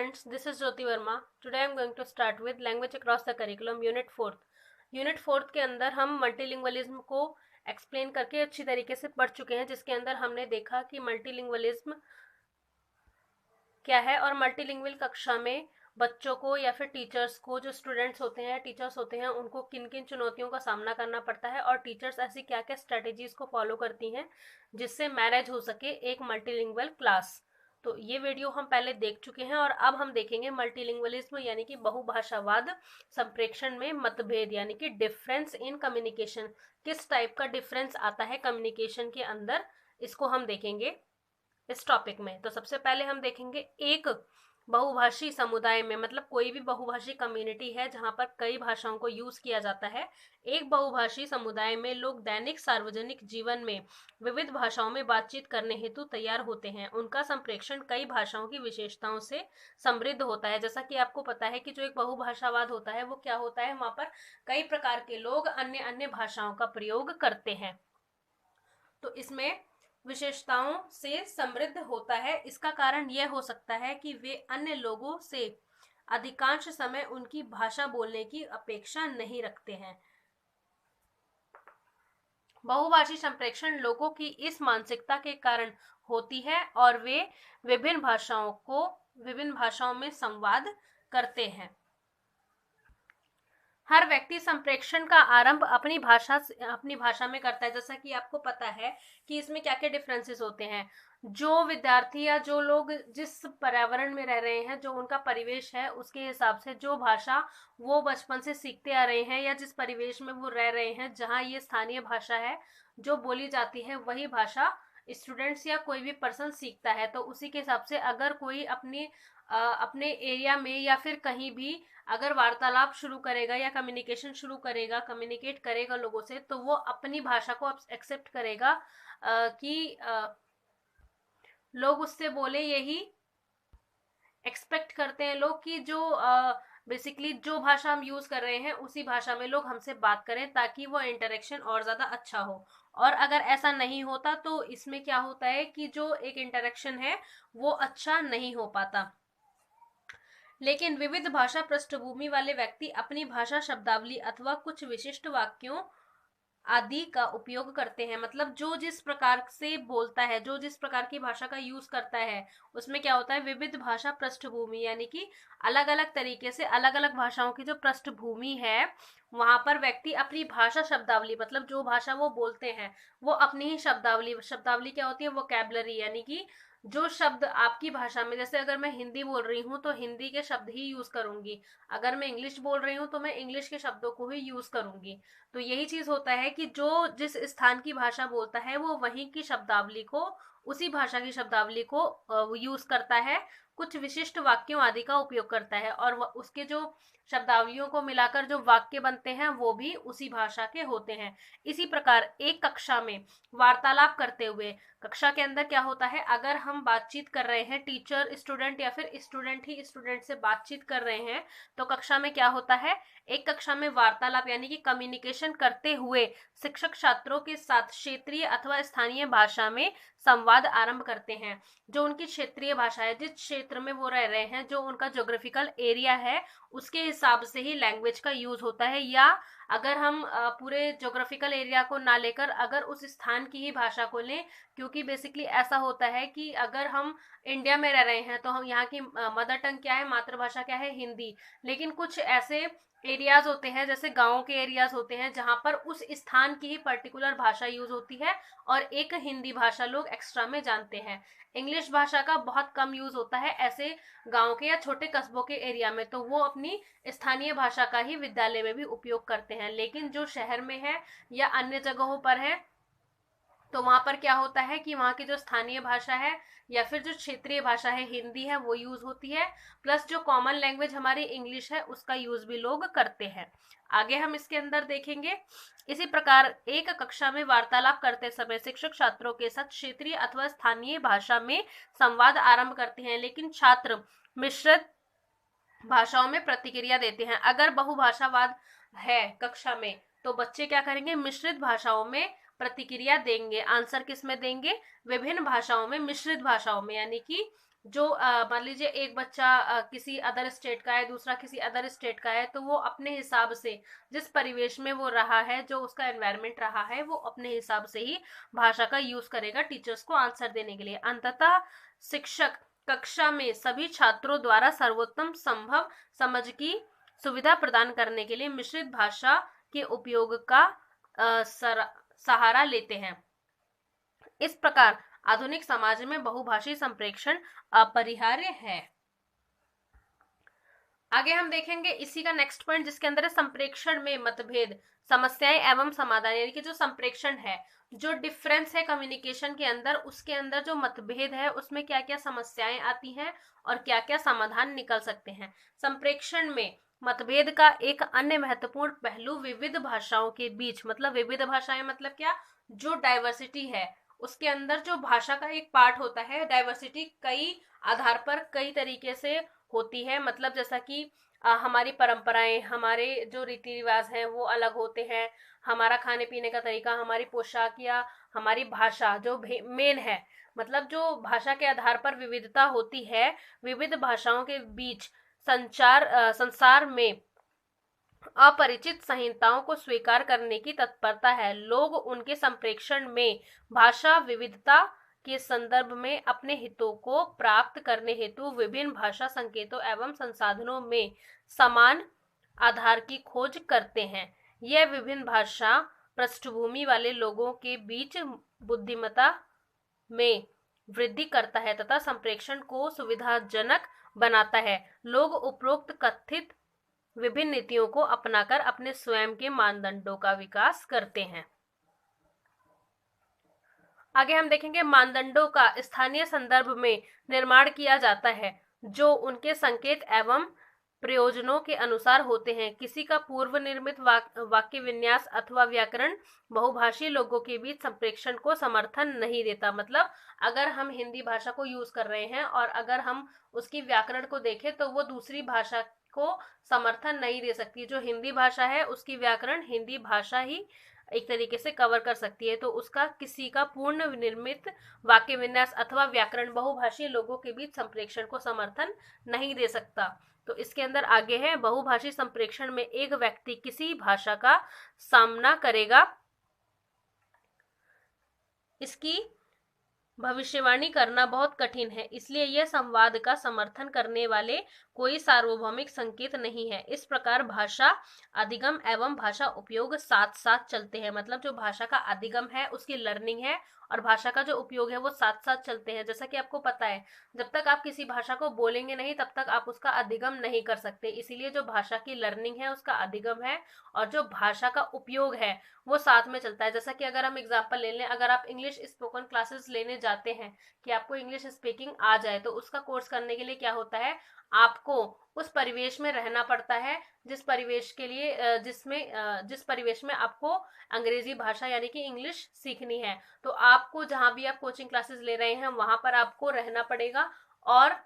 students, this is Jyoti Verma. Today I am going to start with language across the curriculum unit 4th. Unit 4th के अंदर हम multilingualism को explain करके अच्छी तरीके से पढ़ चुके हैं, जिसके अंदर हमने देखा कि मल्टीलिंग्वलिज्म क्या है और मल्टीलिंग्वल कक्षा में बच्चों को या फिर टीचर्स को, जो स्टूडेंट्स होते हैं, टीचर्स होते हैं, उनको किन किन चुनौतियों का सामना करना पड़ता है और टीचर्स ऐसी क्या क्या स्ट्रेटेजीज को फॉलो करती हैं जिससे मैनेज हो सके एक मल्टीलिंग्वल क्लास। तो ये वीडियो हम पहले देख चुके हैं और अब हम देखेंगे मल्टीलिंग्वलिज्म यानी कि बहुभाषावाद संप्रेक्षण में मतभेद यानी कि डिफरेंस इन कम्युनिकेशन। किस टाइप का डिफरेंस आता है कम्युनिकेशन के अंदर, इसको हम देखेंगे इस टॉपिक में। तो सबसे पहले हम देखेंगे एक बहुभाषी समुदाय में, मतलब कोई भी बहुभाषी कम्युनिटी है जहां पर कई भाषाओं को यूज किया जाता है। एक बहुभाषी समुदाय में लोग दैनिक सार्वजनिक जीवन में विविध भाषाओं में बातचीत करने हेतु तैयार होते हैं। उनका संप्रेक्षण कई भाषाओं की विशेषताओं से समृद्ध होता है। जैसा कि आपको पता है कि जो एक बहुभाषावाद होता है वो क्या होता है, वहां पर कई प्रकार के लोग अन्य अन्य भाषाओं का प्रयोग करते हैं। तो इसमें विशेषताओं से समृद्ध होता है। इसका कारण यह हो सकता है कि वे अन्य लोगों से अधिकांश समय उनकी भाषा बोलने की अपेक्षा नहीं रखते हैं। बहुभाषी संप्रेक्षण लोगों की इस मानसिकता के कारण होती है और वे विभिन्न भाषाओं में संवाद करते हैं। हर व्यक्ति संप्रेक्षण का आरंभ अपनी भाषा में करता है। जैसा कि आपको पता है कि इसमें क्या क्या डिफरेंसेस होते हैं। जो विद्यार्थी या जो लोग जिस पर्यावरण में रह रहे हैं, जो उनका परिवेश है, उसके हिसाब से जो भाषा वो बचपन से सीखते आ रहे हैं या जिस परिवेश में वो रह रहे हैं, जहाँ ये स्थानीय भाषा है जो बोली जाती है, वही भाषा स्टूडेंट्स या कोई भी पर्सन सीखता है। तो उसी के हिसाब से अगर कोई अपने एरिया में या फिर कहीं भी अगर वार्तालाप शुरू करेगा या कम्युनिकेट करेगा लोगों से, तो वो अपनी भाषा को एक्सेप्ट करेगा कि लोग उससे बोले। यही एक्सपेक्ट करते हैं लोग कि जो बेसिकली जो भाषा हम यूज कर रहे हैं उसी भाषा में लोग हमसे बात करें, ताकि वो इंटरेक्शन और ज्यादा अच्छा हो। और अगर ऐसा नहीं होता तो इसमें क्या होता है कि जो एक इंटरेक्शन है वो अच्छा नहीं हो पाता। लेकिन विविध भाषा पृष्ठभूमि वाले व्यक्ति अपनी भाषा शब्दावली अथवा कुछ विशिष्ट वाक्यों आदि का उपयोग करते हैं। मतलब जो जिस प्रकार से बोलता है, जो जिस प्रकार की भाषा का यूज करता है, उसमें क्या होता है, विविध भाषा पृष्ठभूमि यानी कि अलग अलग तरीके से अलग अलग भाषाओं की जो पृष्ठभूमि है, वहां पर व्यक्ति अपनी भाषा शब्दावली, मतलब जो भाषा वो बोलते हैं वो अपनी ही शब्दावली क्या होती है, वोकैबुलरी, यानी कि जो शब्द आपकी भाषा में, जैसे अगर मैं हिंदी बोल रही हूँ तो हिंदी के शब्द ही यूज करूंगी, अगर मैं इंग्लिश बोल रही हूँ तो मैं इंग्लिश के शब्दों को ही यूज करूंगी। तो यही चीज होता है कि जो जिस स्थान की भाषा बोलता है वो वहीं की शब्दावली को, उसी भाषा की शब्दावली को यूज करता है, कुछ विशिष्ट वाक्यों आदि का उपयोग करता है और उसके जो शब्दावलियों को मिलाकर जो वाक्य बनते हैं वो भी उसी भाषा के होते हैं। इसी प्रकार एक कक्षा में वार्तालाप करते हुए, कक्षा के अंदर क्या होता है, अगर हम बातचीत कर रहे हैं, टीचर स्टूडेंट या फिर स्टूडेंट ही स्टूडेंट से बातचीत कर रहे हैं, तो कक्षा में क्या होता है, एक कक्षा में वार्तालाप यानी कि कम्युनिकेशन करते हुए शिक्षक छात्रों के साथ क्षेत्रीय अथवा स्थानीय भाषा में संवाद आरंभ करते हैं। जो उनकी क्षेत्रीय भाषा है, जिस क्षेत्र में वो रह रहे हैं, जो उनका ज्योग्राफिकल एरिया है, उसके हिसाब से ही लैंग्वेज का यूज होता है। या अगर हम पूरे ज्योग्राफिकल एरिया को ना लेकर अगर उस स्थान की ही भाषा को लें, क्योंकि बेसिकली ऐसा होता है कि अगर हम इंडिया में रह रहे हैं तो हम यहाँ की मदर टंग क्या है, मातृभाषा क्या है, हिंदी। लेकिन कुछ ऐसे एरियाज होते हैं, जैसे गाँव के एरियाज होते हैं, जहां पर उस स्थान की ही पर्टिकुलर भाषा यूज होती है और एक हिंदी भाषा लोग एक्स्ट्रा में जानते हैं। इंग्लिश भाषा का बहुत कम यूज होता है ऐसे गांव के या छोटे कस्बों के एरिया में, तो वो अपनी स्थानीय भाषा का ही विद्यालय में भी उपयोग करते हैं। लेकिन जो शहर में है या अन्य जगहों पर है, तो वहां पर क्या होता है कि वहां की जो स्थानीय भाषा है या फिर जो क्षेत्रीय भाषा है, हिंदी है, वो यूज होती है, प्लस जो कॉमन लैंग्वेज हमारी इंग्लिश है उसका यूज भी लोग करते हैं। आगे हम इसके अंदर देखेंगे। इसी प्रकार एक कक्षा में वार्तालाप करते समय शिक्षक छात्रों के साथ क्षेत्रीय अथवा स्थानीय भाषा में संवाद आरंभ करते हैं, लेकिन छात्र मिश्रित भाषाओं में प्रतिक्रिया देते हैं। अगर बहुभाषावाद है कक्षा में तो बच्चे क्या करेंगे, मिश्रित भाषाओं में प्रतिक्रिया देंगे। आंसर किस में देंगे, विभिन्न भाषाओं में, मिश्रित भाषाओं में, यानी कि जो मान लीजिए एक बच्चा किसी अदर स्टेट का है, दूसरा किसी अदर स्टेट का है, तो वो अपने हिसाब से जिस परिवेश में वो रहा है, जो उसका एनवायरनमेंट रहा है, वो अपने हिसाब से ही भाषा का यूज करेगा टीचर्स को आंसर देने के लिए। अंततः शिक्षक कक्षा में सभी छात्रों द्वारा सर्वोत्तम संभव समझ की सुविधा प्रदान करने के लिए मिश्रित भाषा के उपयोग का सहारा लेते हैं। इस प्रकार आधुनिक समाज में बहुभाषी संप्रेषण अपरिहार्य है। आगे हम देखेंगे इसी का नेक्स्ट पॉइंट, जिसके अंदर है संप्रेषण में मतभेद, समस्याएं एवं समाधान। यानी कि जो संप्रेषण है, जो डिफरेंस है कम्युनिकेशन के अंदर, उसके अंदर जो मतभेद है उसमें क्या क्या समस्याएं आती हैं और क्या क्या समाधान निकल सकते हैं। संप्रेषण में मतभेद का एक अन्य महत्वपूर्ण पहलू विविध भाषाओं के बीच, मतलब विविध भाषाएं मतलब क्या, जो डाइवर्सिटी है उसके अंदर जो भाषा का एक पार्ट होता है, डाइवर्सिटी कई आधार पर कई तरीके से होती है। मतलब जैसा कि हमारी परंपराएं, हमारे जो रीति रिवाज हैं वो अलग होते हैं, हमारा खाने पीने का तरीका, हमारी पोशाक या हमारी भाषा जो मेन है, मतलब जो भाषा के आधार पर विविधता होती है। विविध भाषाओं के बीच संसार में अपरिचित संहिताओं को स्वीकार करने की तत्परता है। लोग उनके संप्रेषण में भाषा विविधता के संदर्भ में अपने हितों को प्राप्त करने हेतु विभिन्न भाषा संकेतों एवं संसाधनों में समान आधार की खोज करते हैं। यह विभिन्न भाषा पृष्ठभूमि वाले लोगों के बीच बुद्धिमत्ता में वृद्धि करता है तथा संप्रेषण को सुविधाजनक बनाता है। लोग उपरोक्त कथित विभिन्न नीतियों को अपनाकर अपने स्वयं के मानदंडों का विकास करते हैं। आगे हम देखेंगे मानदंडों का स्थानीय संदर्भ में निर्माण किया जाता है, जो उनके संकेत एवं प्रयोजनों के अनुसार होते हैं। किसी का पूर्व निर्मित वाक्य विन्यास अथवा व्याकरण बहुभाषी लोगों के बीच संप्रेषण को समर्थन नहीं देता। मतलब अगर हम हिंदी भाषा को यूज कर रहे हैं और अगर हम उसकी व्याकरण को देखें तो वो दूसरी भाषा को समर्थन नहीं दे सकती। जो हिंदी भाषा है उसकी व्याकरण हिंदी भाषा ही एक तरीके से कवर कर सकती है, तो उसका किसी का पूर्ण निर्मित वाक्य विन्यास अथवा व्याकरण बहुभाषी लोगों के बीच संप्रेषण को समर्थन नहीं दे सकता। तो इसके अंदर आगे है, बहुभाषी संप्रेषण में एक व्यक्ति किसी भाषा का सामना करेगा, इसकी भविष्यवाणी करना बहुत कठिन है, इसलिए यह संवाद का समर्थन करने वाले कोई सार्वभौमिक संकेत नहीं है। इस प्रकार भाषा अधिगम एवं भाषा उपयोग साथ साथ चलते हैं। मतलब जो भाषा का अधिगम है उसकी लर्निंग है और भाषा का जो उपयोग है वो साथ साथ चलते हैं। जैसा कि आपको पता है, जब तक आप किसी भाषा को बोलेंगे नहीं तब तक आप उसका अधिगम नहीं कर सकते। इसीलिए जो भाषा की लर्निंग है उसका अधिगम है और जो भाषा का उपयोग है वो साथ में चलता है। जैसा कि अगर हम एग्जांपल ले लें, अगर आप इंग्लिश स्पोकन क्लासेस लेने जाते हैं कि आपको इंग्लिश स्पीकिंग आ जाए, तो उसका कोर्स करने के लिए क्या होता है, आपको उस परिवेश में रहना पड़ता है जिस परिवेश के लिए जिस परिवेश में आपको अंग्रेजी भाषा यानी कि इंग्लिश सीखनी है। तो आपको जहां भी आप कोचिंग क्लासेस ले रहे हैं वहां पर आपको रहना पड़ेगा और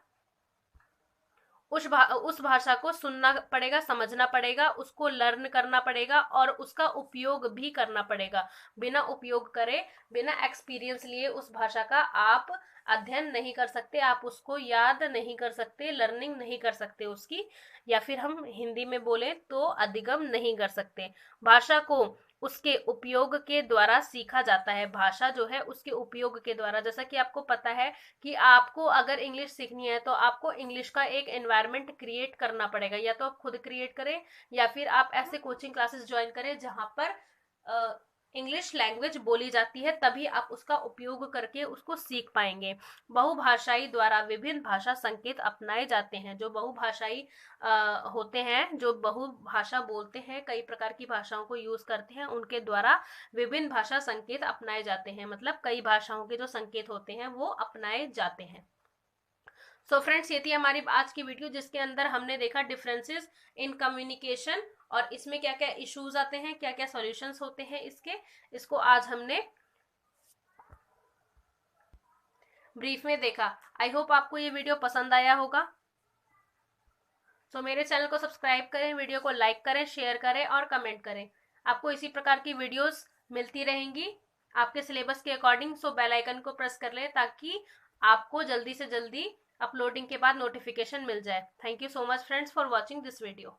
उस भाषा को सुनना पड़ेगा, समझना पड़ेगा, उसको लर्न करना पड़ेगा और उसका उपयोग भी करना पड़ेगा। बिना उपयोग करे, बिना एक्सपीरियंस लिए उस भाषा का आप अध्ययन नहीं कर सकते, आप उसको याद नहीं कर सकते, लर्निंग नहीं कर सकते उसकी, या फिर हम हिंदी में बोले तो अधिगम नहीं कर सकते। भाषा को उसके उपयोग के द्वारा सीखा जाता है। भाषा जो है उसके उपयोग के द्वारा, जैसा कि आपको पता है कि आपको अगर इंग्लिश सीखनी है तो आपको इंग्लिश का एक एनवायरनमेंट क्रिएट करना पड़ेगा, या तो आप खुद क्रिएट करें या फिर आप ऐसे कोचिंग क्लासेस ज्वाइन करें जहां पर इंग्लिश लैंग्वेज बोली जाती है, तभी आप उसका उपयोग करके उसको सीख पाएंगे। बहुभाषाई द्वारा विभिन्न भाषा संकेत अपनाए जाते हैं। जो बहुभाषाई होते हैं, जो बहुभाषा बोलते हैं, कई प्रकार की भाषाओं को यूज करते हैं, उनके द्वारा विभिन्न भाषा संकेत अपनाए जाते हैं। मतलब कई भाषाओं के जो संकेत होते हैं वो अपनाए जाते हैं। सो फ्रेंड्स, ये थी हमारी आज की वीडियो जिसके अंदर हमने देखा डिफरेंसेस इन कम्युनिकेशन और इसमें क्या क्या इश्यूज आते हैं, क्या क्या सॉल्यूशंस होते हैं इसको आज हमने ब्रीफ में देखा। आई होप आपको ये वीडियो पसंद आया होगा। सो मेरे चैनल को सब्सक्राइब करें, वीडियो को लाइक करें, शेयर करें और कमेंट करें। आपको इसी प्रकार की वीडियोस मिलती रहेंगी आपके सिलेबस के अकॉर्डिंग। सो बेल आइकन को प्रेस कर लें ताकि आपको जल्दी से जल्दी अपलोडिंग के बाद नोटिफिकेशन मिल जाए। Thank you so much friends for watching this video.